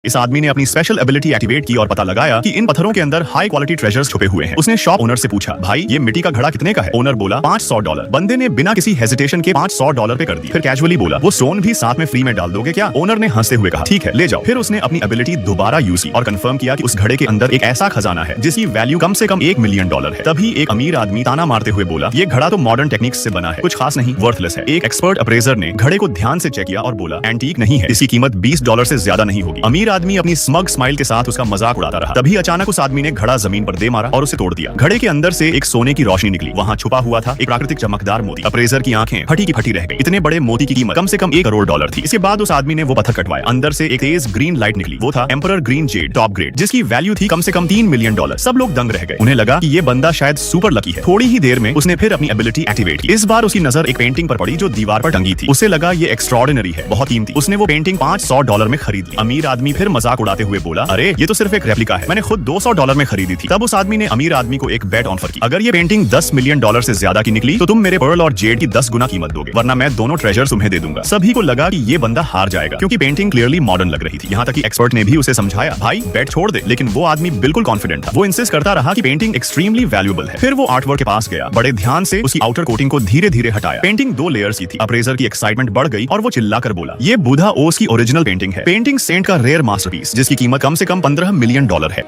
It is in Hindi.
इस आदमी ने अपनी स्पेशल एबिलिटी एक्टिवेट की और पता लगाया कि इन पत्थरों के अंदर हाई क्वालिटी ट्रेजर्स छुपे हुए हैं। उसने शॉप ओनर से पूछा, भाई ये मिट्टी का घड़ा कितने का है? ओनर बोला $500। बंदे ने बिना किसी हेजिटेशन के $500 पे कर दी। फिर कैजुअली बोला, वो स्टोन भी साथ में फ्री में डाल दोगे क्या? ओनर ने हंसते हुए कहा, ठीक है ले जाओ। फिर उसने अपनी एबिलिटी दोबारा यूज की और कंफर्म किया कि उस घड़े के अंदर एक ऐसा खजाना है जिसकी वैल्यू कम से कम $1 मिलियन है। तभी एक अमीर आदमी ताना मारते हुए बोला, ये घड़ा तो मॉडर्न टेक्निक्स से बना है, कुछ खास नहीं, वर्थलेस है। एक एक्सपर्ट अप्रेजर ने घड़े को ध्यान से चेक किया और बोला, एंटीक नहीं है, इसकी कीमत $20 से ज्यादा नहीं होगी। अमीर आदमी अपनी स्मग स्माइल के साथ उसका मजाक उड़ाता रहा। तभी अचानक उस आदमी ने घड़ा जमीन पर दे मारा और उसे तोड़ दिया। घड़े के अंदर से एक सोने की रोशनी निकली। वहाँ छुपा हुआ था एक प्राकृतिक चमकदार मोती। अप्रेजर की आंखें फटी की फटी रह गई। इतने बड़े मोती की कीमत कम से कम $1 करोड़ थी। इसके बाद उस आदमी ने वो पत्थर कटवाया। अंदर से एक तेज ग्रीन लाइट निकली। वो था emperor green Z top grade, जिसकी वैल्यू थी कम से कम $3 मिलियन। सब लोग दंग रह गए। उन्हें लगा कि ये बंदा शायद सुपर लकी है। थोड़ी ही देर में उसने फिर अपनी एबिलिटी एक्टिवेट की। इस बार उसकी नजर एक पेंटिंग पर पड़ी जो दीवार पर टंगी थी। उसे लगा ये एक्स्ट्रॉर्डिनरी है, बहुत कीमती। उसने वो पेंटिंग $500 में खरीद ली। अमीर आदमी फिर मजाक उड़ाते हुए बोला, अरे ये तो सिर्फ एक रेप्लिका है, मैंने खुद $200 में खरीदी थी। तब उस आदमी ने अमीर आदमी को एक बेट ऑफर की, अगर ये पेंटिंग $10 मिलियन से ज्यादा की निकली तो तुम मेरे पर्ल और जेड की 10 गुना कीमत दोगे, वरना मैं दोनों ट्रेजर तुम्हें दे दूंगा। सभी को लगा कि ये बंदा हार जाएगा क्योंकि पेंटिंग क्लियरली मॉडर्न लग रही थी। यहाँ तक कि एक्सपर्ट ने भी उसे समझाया, भाई बेट छोड़ दे, लेकिन वो आदमी बिल्कुल कॉन्फिडेंट था। वो इंसिस्ट करता रहा कि पेंटिंग एक्सट्रीमली वैल्यूएबल है। फिर वो आर्टवर्क के पास गया, बड़े ध्यान से उसकी आउटर कोटिंग को धीरे धीरे हटाया। पेंटिंग 2 लेयर्स की थी। अप्रेजर की एक्साइटमेंट बढ़ गई और वो चिल्लाकर बोला, ये बुधा ओस की ओरिजिनल पेंटिंग है। पेंटिंग सेंट का रेयर मास्टरपीस जिसकी कीमत कम से कम $15 मिलियन है।